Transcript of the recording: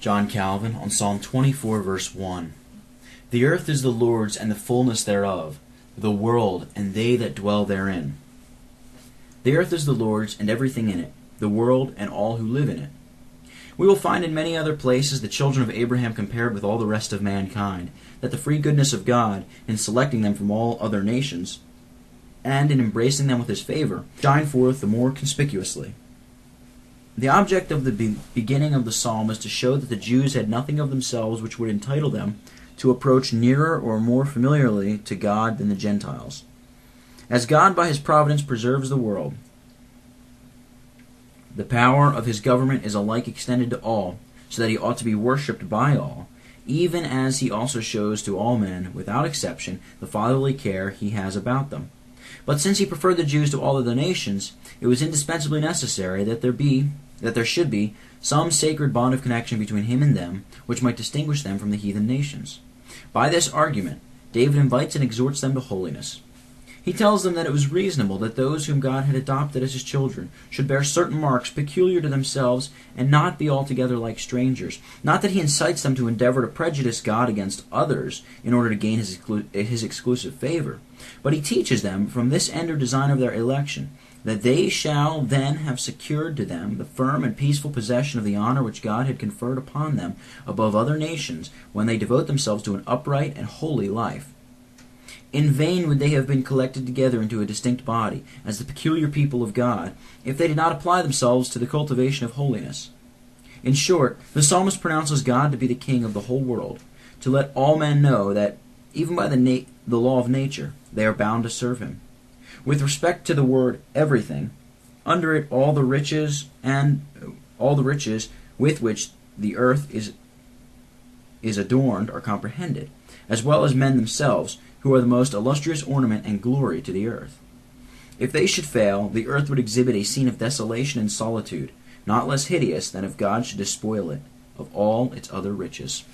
John Calvin on Psalm 24, verse 1. The earth is the Lord's and the fulness thereof, the world and they that dwell therein. The earth is the Lord's and everything in it, the world and all who live in it. We will find in many other places the children of Abraham compared with all the rest of mankind, that the free goodness of God, in selecting them from all other nations, and in embracing them with his favor, shine forth the more conspicuously. The object of the beginning of the psalm is to show that the Jews had nothing of themselves which would entitle them to approach nearer or more familiarly to God than the Gentiles. As God by his providence preserves the world, the power of his government is alike extended to all, so that he ought to be worshipped by all, even as he also shows to all men, without exception, the fatherly care he has about them. But since he preferred the Jews to all other nations, it was indispensably necessary that there should be some sacred bond of connection between him and them, which might distinguish them from the heathen nations. By this argument, David invites and exhorts them to holiness. He tells them that it was reasonable that those whom God had adopted as his children should bear certain marks peculiar to themselves and not be altogether like strangers. Not that he incites them to endeavor to prejudice God against others in order to gain his exclusive favor, but he teaches them from this end or design of their election that they shall then have secured to them the firm and peaceful possession of the honor which God had conferred upon them above other nations when they devote themselves to an upright and holy life. In vain would they have been collected together into a distinct body, as the peculiar people of God, if they did not apply themselves to the cultivation of holiness. In short, the psalmist pronounces God to be the king of the whole world, to let all men know that, even by the law of nature, they are bound to serve him. With respect to the word everything, under it all the riches with which the earth is adorned are comprehended, as well as men themselves, who are the most illustrious ornament and glory to the earth. If they should fail, the earth would exhibit a scene of desolation and solitude, not less hideous than if God should despoil it of all its other riches.